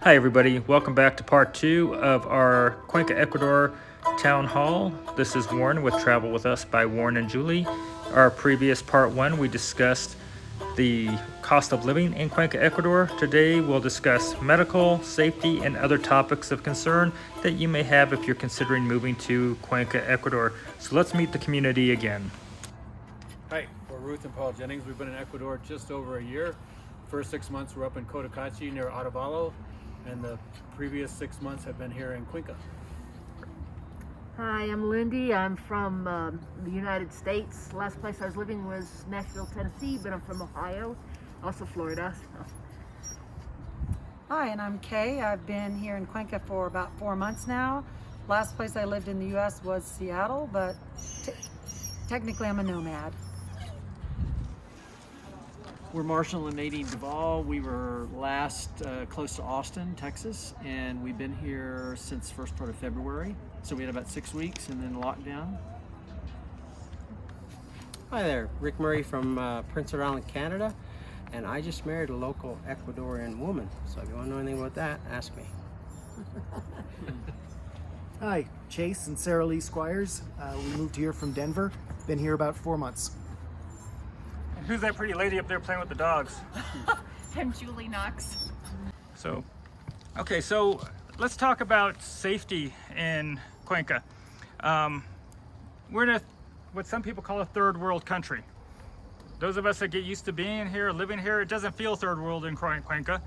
Hi everybody, welcome back to part 2 of our Cuenca Ecuador Town Hall. This is Warren with Travel With Us by Warren and Julie. Our previous part 1 we discussed the cost of living in Cuenca Ecuador. Today we'll discuss medical, safety, and other topics of concern that you may have if you're considering moving to Cuenca Ecuador. So let's meet the community again. Hi, we're Ruth and Paul Jennings. We've been in Ecuador just over a year. First 6 months we're up in Cotacachi near Otavalo, and the previous 6 months have been here in Cuenca. Hi, I'm Lindy. I'm from the United States. Last place I was living was Nashville, Tennessee, but I'm from Ohio, also Florida. Hi, and I'm Kay. I've been here in Cuenca for about 4 months now. Last place I lived in the U.S. was Seattle, but technically I'm a nomad. We're Marshall and Nadine Duvall. We were last close to Austin, Texas, and we've been here since first part of February. So we had about 6 weeks and then lockdown. Hi there, Rick Murray from Prince Edward Island, Canada, and I just married a local Ecuadorian woman. So if you want to know anything about that, ask me. Hi, Chase and Sarah Lee Squires. We moved here from Denver. Been here about 4 months. And who's that pretty lady up there playing with the dogs? I'm Julie Knox. So let's talk about safety in Cuenca. We're in what some people call a third world country. Those of us that get used to being here, living here, it doesn't feel third world in Cuenca.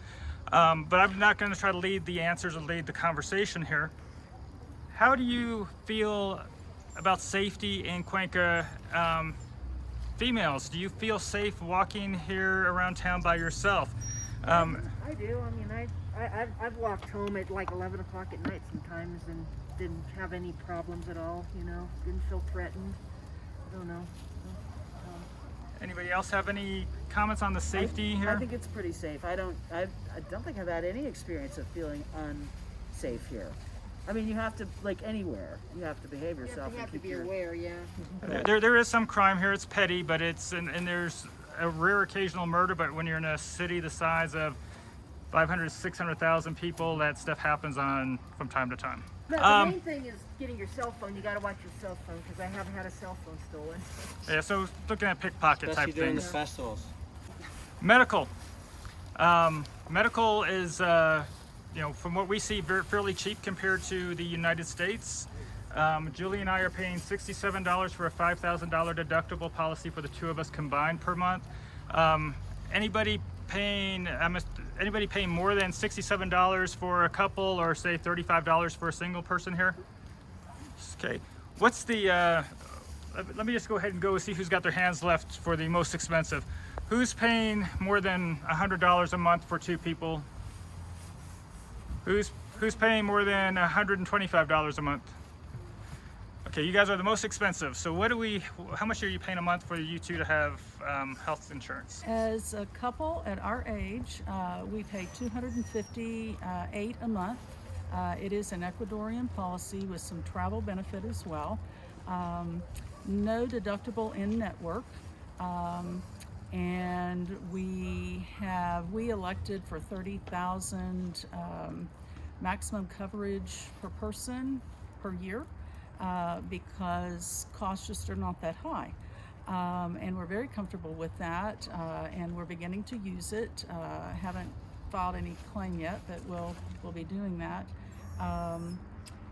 But I'm not going to try to lead the answers or lead the conversation here. How do you feel about safety in Cuenca? Females, do you feel safe walking here around town by yourself? I do. I mean, I've walked home at like 11 o'clock at night sometimes and didn't have any problems at all, didn't feel threatened. I don't know. Anybody else have any comments on the safety here? I think it's pretty safe. I don't think I've had any experience of feeling unsafe here. I mean, you have to, like anywhere, you have to behave yourself. You have to be aware, yeah. There is some crime here. It's petty, but and there's a rare occasional murder. But when you're in a city the size of 500, 600,000 people, that stuff happens from time to time. The main thing is getting your cell phone. You got to watch your cell phone because I have had a cell phone stolen. Yeah, so looking at pickpocket Especially type during the things. festivals. Medical. Medical is, from what we see, fairly cheap compared to the United States. Julie and I are paying $67 for a $5,000 deductible policy for the two of us combined per month. Anybody paying more than $67 for a couple, or say $35 for a single person here? Okay. What's the? Let me just go ahead and go see who's got their hands left for the most expensive. Who's paying more than $100 a month for two people? Who's paying more than $125 a month? Okay, you guys are the most expensive. So how much are you paying a month for you two to have health insurance? As a couple at our age, we pay $258 a month. It is an Ecuadorian policy with some travel benefit as well. No deductible in network. And we elected for 30,000 maximum coverage per person per year because costs just are not that high. And we're very comfortable with that, and we're beginning to use it. Haven't filed any claim yet, but we'll be doing that.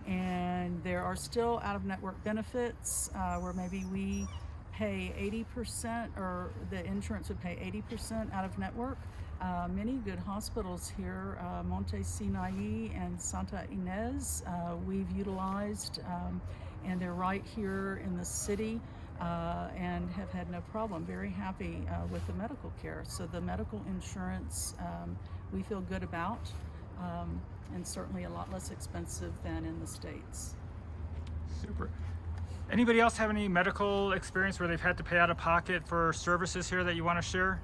And there are still out-of-network benefits where maybe we pay 80%, or the insurance would pay 80% out of network. Many good hospitals here, Monte Sinai and Santa Ynez, we've utilized, and they're right here in the city, and have had no problem. Very happy with the medical care. So the medical insurance we feel good about, and certainly a lot less expensive than in the States. Super. Anybody else have any medical experience where they've had to pay out of pocket for services here that you want to share?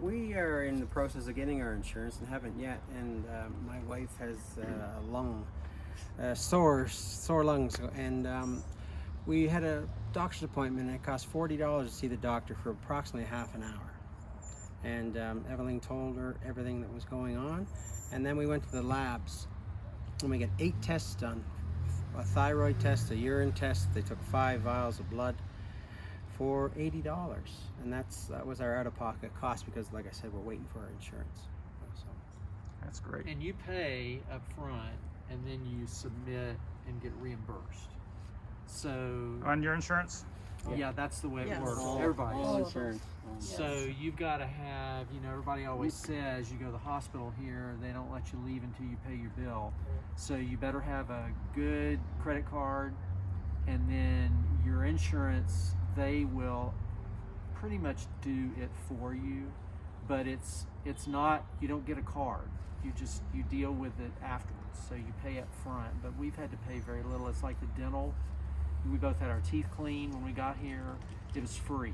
We are in the process of getting our insurance and haven't yet. And my wife has sore lungs, and we had a doctor's appointment, and it cost $40 to see the doctor for approximately half an hour. And Evelyn told her everything that was going on. And then we went to the labs and we got 8 tests done. A thyroid test, a urine test. They took 5 vials of blood for $80. And that was our out-of-pocket cost because, like I said, we're waiting for our insurance. So. That's great. And you pay up front and then you submit and get reimbursed. So On your insurance? yeah, that's the way it Yes. works. All Everybody's. insurance. So you've got to have, everybody always says you go to the hospital here, they don't let you leave until you pay your bill. So you better have a good credit card, and then your insurance, they will pretty much do it for you, but it's not, you don't get a card. You deal with it afterwards. So you pay up front, but we've had to pay very little. It's like the dental. We both had our teeth cleaned when we got here. It was free.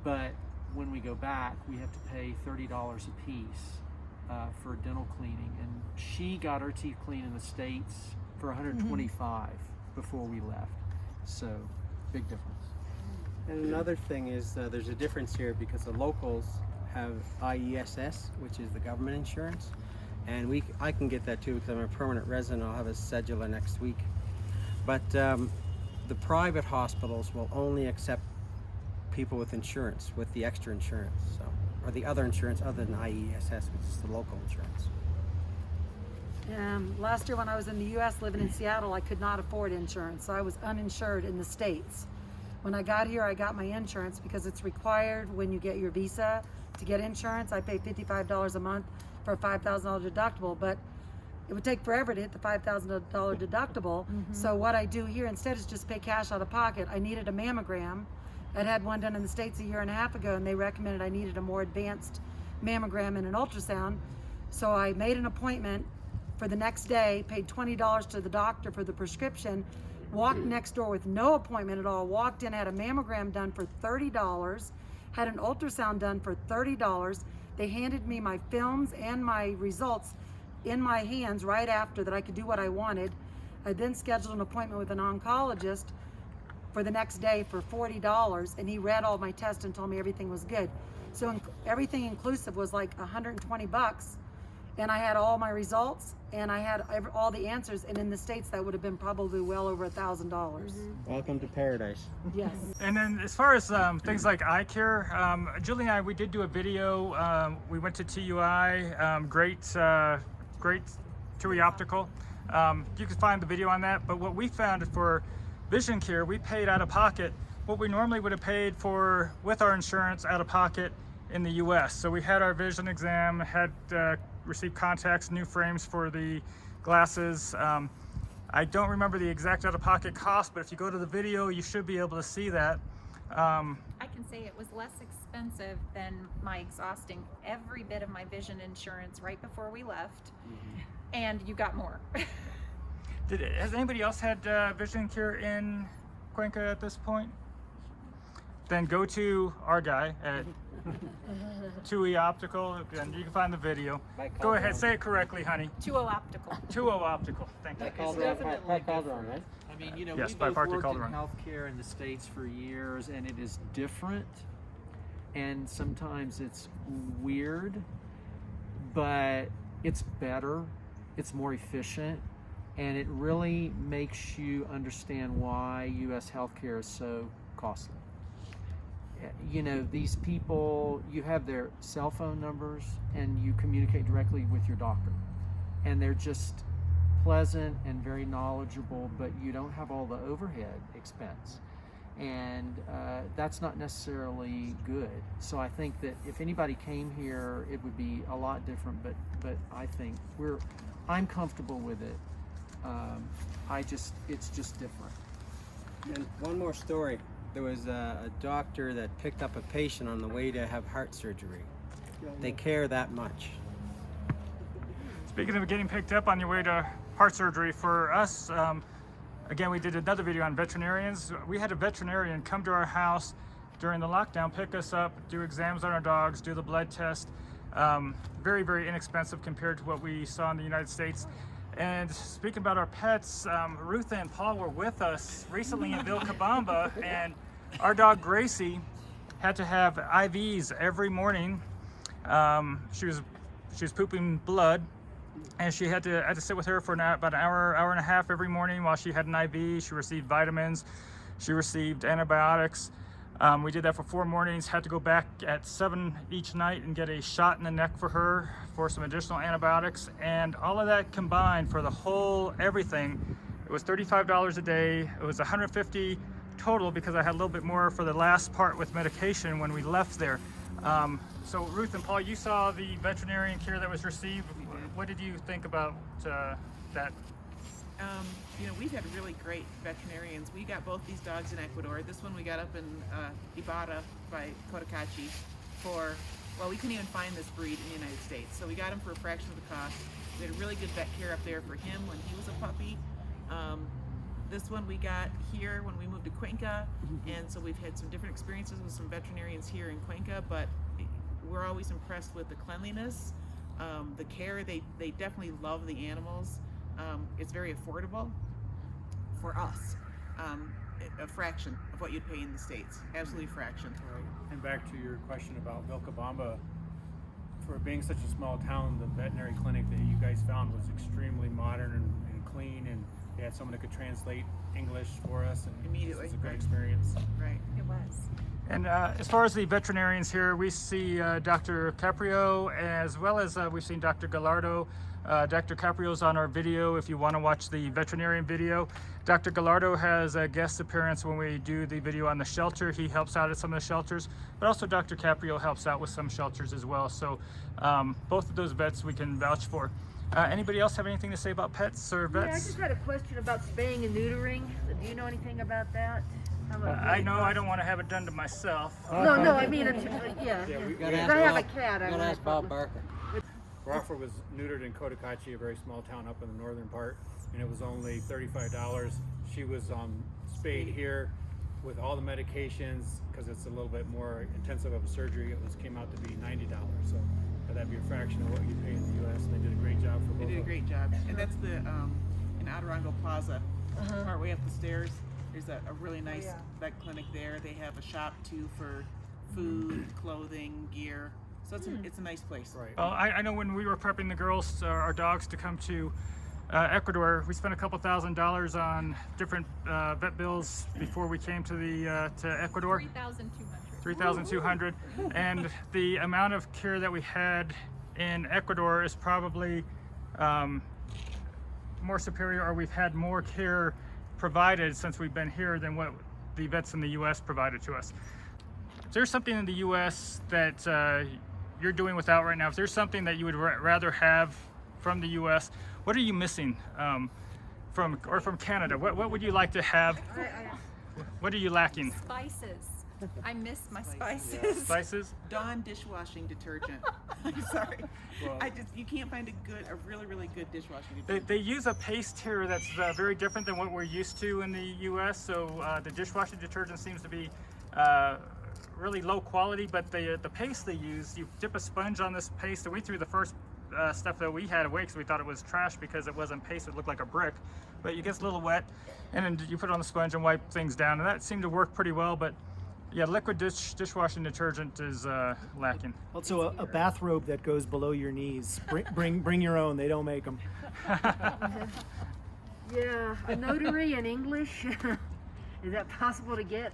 But when we go back, we have to pay $30 a piece for dental cleaning. And she got her teeth cleaned in the States for $125 before we left. So, big difference. And another thing is there's a difference here because the locals have IESS, which is the government insurance. And I can get that too because I'm a permanent resident. I'll have a cedula next week. But the private hospitals will only accept people with insurance, with the extra insurance, or the other insurance other than IESS, which is the local insurance. Last year when I was in the U.S. living in Seattle, I could not afford insurance, so I was uninsured in the States. When I got here, I got my insurance because it's required when you get your visa to get insurance. I pay $55 a month for a $5,000 deductible, but it would take forever to hit the $5,000 deductible. So what I do here instead is just pay cash out of pocket. I needed a mammogram. I'd had one done in the States a year and a half ago, and they recommended I needed a more advanced mammogram and an ultrasound. So I made an appointment for the next day, paid $20 to the doctor for the prescription, walked next door with no appointment at all, walked in, had a mammogram done for $30, had an ultrasound done for $30. They handed me my films and my results in my hands right after that I could do what I wanted. I then scheduled an appointment with an oncologist for the next day for $40, and he read all my tests and told me everything was good. So everything inclusive was like $120, and I had all my results and I had all the answers, and in the States that would have been probably well over $1,000. Welcome to paradise. Yes. And then as far as things like eye care, Julie and I, we did do a video. We went to TUI, great TUI Optical. You can find the video on that, but what we found for vision care, we paid out of pocket what we normally would have paid for with our insurance out of pocket in the US. So we had our vision exam, had received contacts, new frames for the glasses. I don't remember the exact out of pocket cost, but if you go to the video, you should be able to see that. I can say it was less expensive than my exhausting every bit of my vision insurance right before we left, and you got more. Has anybody else had vision care in Cuenca at this point? Then go to our guy at TUI Optical, and you can find the video. Go ahead, say it correctly, honey. 20 Optical. 20 Optical, thank you. It's definitely different. right? I mean, Yes, we by both Party worked in Calderon. healthcare in the States for years, and it is different, and sometimes it's weird, but it's better, it's more efficient, and it really makes you understand why U.S. healthcare is so costly. These people, you have their cell phone numbers and you communicate directly with your doctor, and they're just pleasant and very knowledgeable, but you don't have all the overhead expense, and that's not necessarily good. So I think that if anybody came here, it would be a lot different, but I think I'm comfortable with it. It's just different. And one more story. There was a doctor that picked up a patient on the way to have heart surgery. They care that much. Speaking of getting picked up on your way to heart surgery, for us, again, we did another video on veterinarians. We had a veterinarian come to our house during the lockdown, pick us up, do exams on our dogs, do the blood test. Very, very inexpensive compared to what we saw in the United States. And speaking about our pets, Ruth and Paul were with us recently in Vilcabamba, and our dog Gracie had to have IVs every morning. She was pooping blood, and I had to sit with her for about an hour and a half every morning while she had an IV. She received vitamins, she received antibiotics. We did that for 4 mornings, had to go back at 7 each night and get a shot in the neck for her for some additional antibiotics. And all of that combined for the whole everything, it was $35 a day. It was $150 total because I had a little bit more for the last part with medication when we left there. So Ruth and Paul, you saw the veterinarian care that was received. What did you think about that? You know, we've had really great veterinarians. We got both these dogs in Ecuador. This one we got up in Ibarra by Cotacachi for, well, we couldn't even find this breed in the United States. So we got him for a fraction of the cost. We had a really good vet care up there for him when he was a puppy. This one we got here when we moved to Cuenca, and so we've had some different experiences with some veterinarians here in Cuenca, but we're always impressed with the cleanliness, the care. They definitely love the animals. It's very affordable for us. A fraction of what you'd pay in the States. Absolutely fraction. Right. And back to your question about Vilcabamba, for being such a small town, the veterinary clinic that you guys found was extremely modern and clean, and they had someone that could translate English for us, and Immediately, it was a good right. experience. Right. It was. And as far as the veterinarians here, we see Dr. Caprio, as well as we've seen Dr. Gallardo. Dr. Caprio's on our video if you want to watch the veterinarian video. Dr. Gallardo has a guest appearance when we do the video on the shelter. He helps out at some of the shelters, but also Dr. Caprio helps out with some shelters as well. So both of those vets we can vouch for. Anybody else have anything to say about pets or vets? Yeah, I just had a question about spaying and neutering. Do you know anything about that? I know I don't want to have it done to myself. No, I mean, yeah. we Gotta If ask I have a Bob- cat, I gotta want ask Bob Barker. Crawford was neutered in Cotacachi, a very small town up in the northern part, and it was only $35. She was spayed here with all the medications, because it's a little bit more intensive of a surgery. Came out to be $90. So that'd be a fraction of what you pay in the U.S. And they did a great job for both. They did a of them. great job. And that's the in Aderongo Plaza, partway up the stairs. There's a really nice vet clinic there. They have a shop too for food, clothing, gear. So it's a nice place. Right. Well, I know when we were prepping the girls, our dogs, to come to Ecuador, we spent a couple $1,000s on different vet bills before we came to Ecuador. 3,200. 3,200, and the amount of care that we had in Ecuador is probably more superior, or we've had more care provided since we've been here than what the vets in the U.S. provided to us. Is there something in the U.S. that you're doing without right now? If there's something that you would rather have from the U.S., what are you missing from Canada? What would you like to have? What are you lacking? Spices. I miss my spices. Spices? Dawn dishwashing detergent. I'm sorry. Well, You can't find a really good dishwashing detergent. They use a paste here that's very different than what we're used to in the U.S. So the dishwashing detergent seems to be really low quality, but the paste they use, you dip a sponge on this paste, and we threw the first stuff that we had away because we thought it was trash because it wasn't paste, it looked like a brick. But it gets a little wet, and then you put it on the sponge and wipe things down, and that seemed to work pretty well. But yeah, liquid dishwashing detergent is lacking. Also, a bathrobe that goes below your knees. Bring your own. They don't make them. Yeah, a notary in English. Is that possible to get?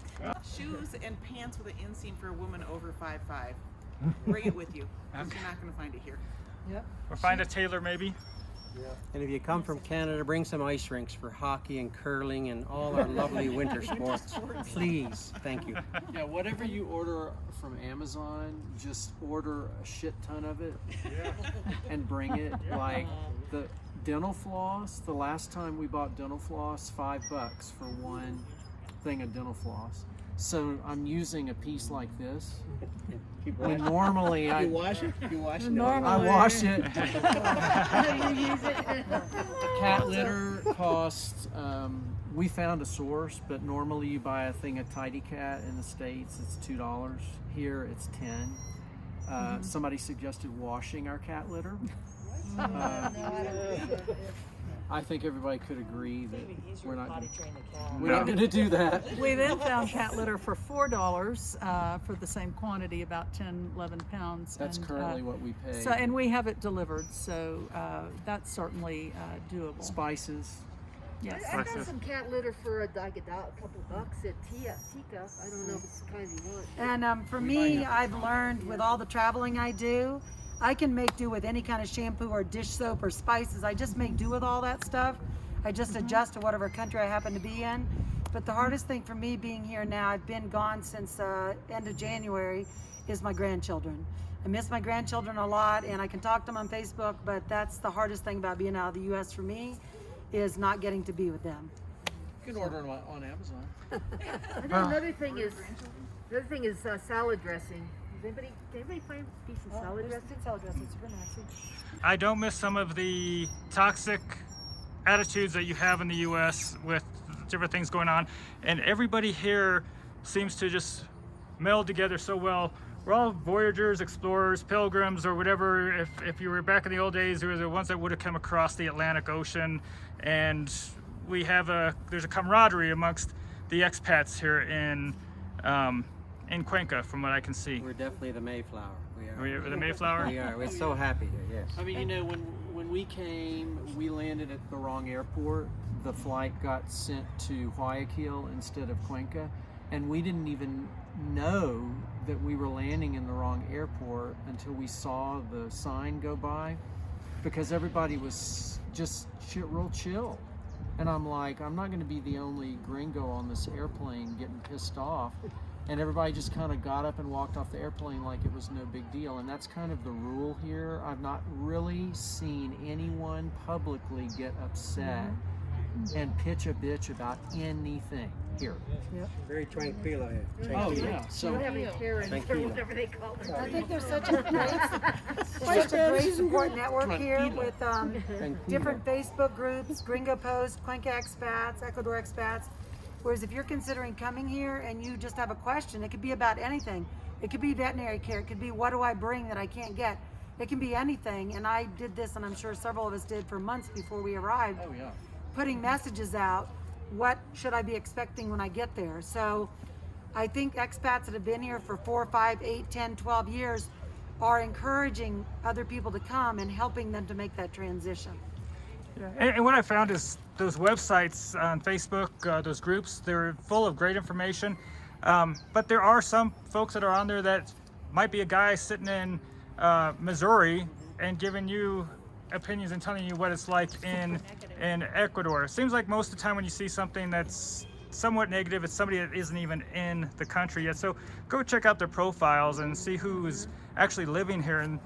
Shoes and pants with an inseam for a woman over 5'5". Bring it with you, because you're not going to find it here. Or find a tailor maybe. And if you come from Canada, bring some ice rinks for hockey and curling and all our lovely winter sports. Please, thank you. Yeah, whatever you order from Amazon, just order a shit ton of it and bring it. Like the dental floss, the last time we bought dental floss, $5 for one thing of dental floss. So I'm using a piece like this. When normally I wash it? You wash it? I wash it. You use it? Cat litter costs, we found a source, but normally you buy a thing of Tidy Cat in the States, it's $2. Here it's $10. Somebody suggested washing our cat litter. I think everybody could agree that we're not potty train the cat. we're not going to do that. We then found cat litter for $4 for the same quantity, about 10, 11 pounds. That's and, currently what we pay. So, and we have it delivered, so that's certainly doable. Spices. Yes. I got some cat litter for like a couple bucks at Tika. I don't know if it's the kind you want. And for me, I've learned with all the traveling I do, I can make do with any kind of shampoo or dish soap or spices. I just make do with all that stuff. I just adjust to whatever country I happen to be in. But the hardest thing for me being here now, I've been gone since end of January, is my grandchildren. I miss my grandchildren a lot, and I can talk to them on Facebook, but that's the hardest thing about being out of the U.S. for me, is not getting to be with them. You can order them on Amazon. And then another thing is salad dressing. Does anybody find decent salad dressing? Good salad dressing, super nice. I don't miss some of the toxic attitudes that you have in the U.S. with different things going on, and everybody here seems to just meld together so well. We're all voyagers, explorers, pilgrims, or whatever. If you were back in the old days, we were the ones that would have come across the Atlantic Ocean, and there's a camaraderie amongst the expats here in Cuenca, from what I can see. We're definitely the Mayflower. We are. We're the Mayflower? We are. We're so happy here, yes. I mean, you know, when we came, we landed at the wrong airport. The flight got sent to Guayaquil instead of Cuenca, and we didn't even know that we were landing in the wrong airport until we saw the sign go by, because everybody was just real chill. And I'm like, I'm not going to be the only gringo on this airplane getting pissed off. And everybody just kind of got up and walked off the airplane like it was no big deal. And that's kind of the rule here. I've not really seen anyone publicly get upset and pitch a bitch about anything here. Very tranquilo here. Oh yeah. You So don't have any Karens or Tranquilo. whatever they call it. I think there's such a great support network here with different Facebook groups, Gringo Post, Cuenca Expats, Ecuador Expats. Whereas if you're considering coming here and you just have a question, it could be about anything. It could be veterinary care. It could be, what do I bring that I can't get? It can be anything. And I did this, and I'm sure several of us did for months before we arrived, oh yeah. putting messages out. What should I be expecting when I get there? So I think expats that have been here for 4, 5, 8, 10, 12 years are encouraging other people to come and helping them to make that transition. Yeah. And what I found is those websites on Facebook, those groups, they're full of great information. But there are some folks that are on there that might be a guy sitting in Missouri and giving you opinions and telling you what it's like in Ecuador. It seems like most of the time when you see something that's somewhat negative, it's somebody that isn't even in the country yet. So go check out their profiles and see who's actually living here and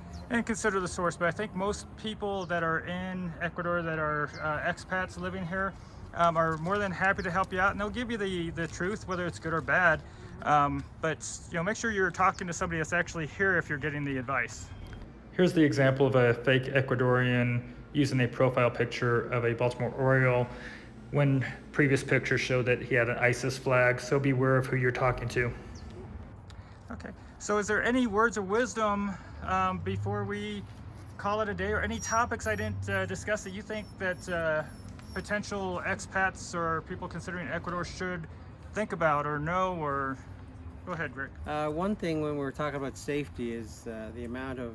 consider the source. But I think most people that are in Ecuador that are expats living here are more than happy to help you out, and they'll give you the truth, whether it's good or bad. But make sure you're talking to somebody that's actually here if you're getting the advice. Here's the example of a fake Ecuadorian using a profile picture of a Baltimore Oriole when previous pictures showed that he had an ISIS flag, so beware of who you're talking to. Okay, so is there any words of wisdom before we call it a day, or any topics I didn't discuss that you think that potential expats or people considering Ecuador should think about or know? Or go ahead, Rick. One thing when we're talking about safety is the amount of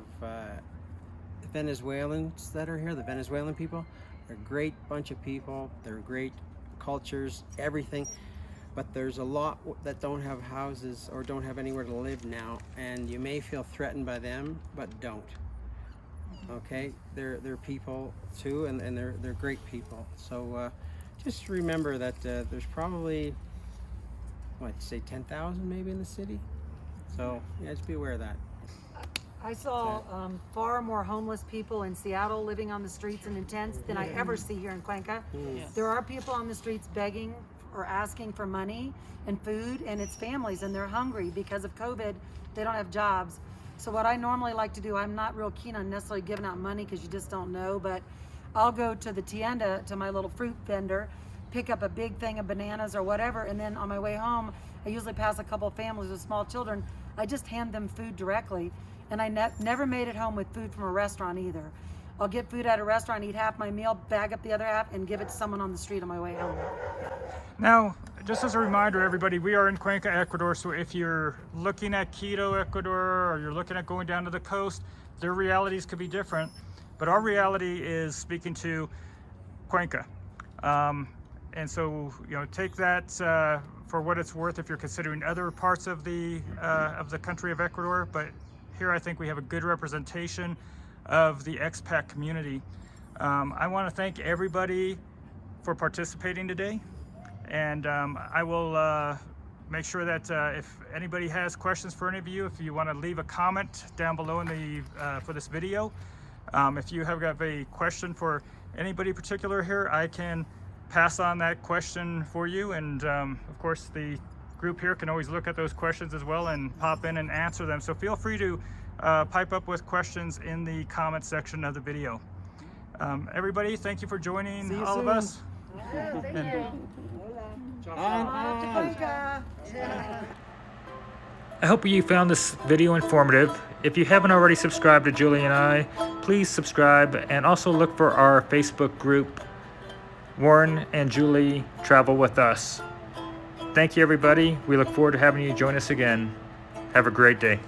Venezuelans that are here. The Venezuelan people, they're a great bunch of people. They're great cultures, everything. But there's a lot that don't have houses or don't have anywhere to live now, and you may feel threatened by them, but don't. Okay, they're people too, and they're great people. So just remember that there's probably, say 10,000 maybe in the city. So yeah, just be aware of that. I saw far more homeless people in Seattle living on the streets and in tents than I ever see here in Cuenca. Yes. There are people on the streets begging or asking for money and food, and it's families, and they're hungry because of COVID. They don't have jobs. So what I normally like to do, I'm not real keen on necessarily giving out money because you just don't know, but I'll go to the tienda, to my little fruit vendor, pick up a big thing of bananas or whatever, and then on my way home, I usually pass a couple of families with small children. I just hand them food directly, and I never made it home with food from a restaurant either. I'll get food at a restaurant, eat half my meal, bag up the other half, and give it to someone on the street on my way home. Now, just as a reminder, everybody, we are in Cuenca, Ecuador, so if you're looking at Quito, Ecuador, or you're looking at going down to the coast, their realities could be different, but our reality is speaking to Cuenca. And so, take that for what it's worth if you're considering other parts of the country of Ecuador, but here I think we have a good representation of the expat community. I want to thank everybody for participating today. And I will make sure that if anybody has questions for any of you, if you want to leave a comment down below in the for this video, if you have got a question for anybody particular here, I can pass on that question for you. And of course, the group here can always look at those questions as well and pop in and answer them. So feel free to pipe up with questions in the comment section of the video. Everybody, thank you for joining all of us. Yeah, thank you. I hope you found this video informative. If you haven't already subscribed to Julie and I, please subscribe, and also look for our Facebook group, Warren and Julie Travel With Us. Thank you, everybody. We look forward to having you join us again. Have a great day.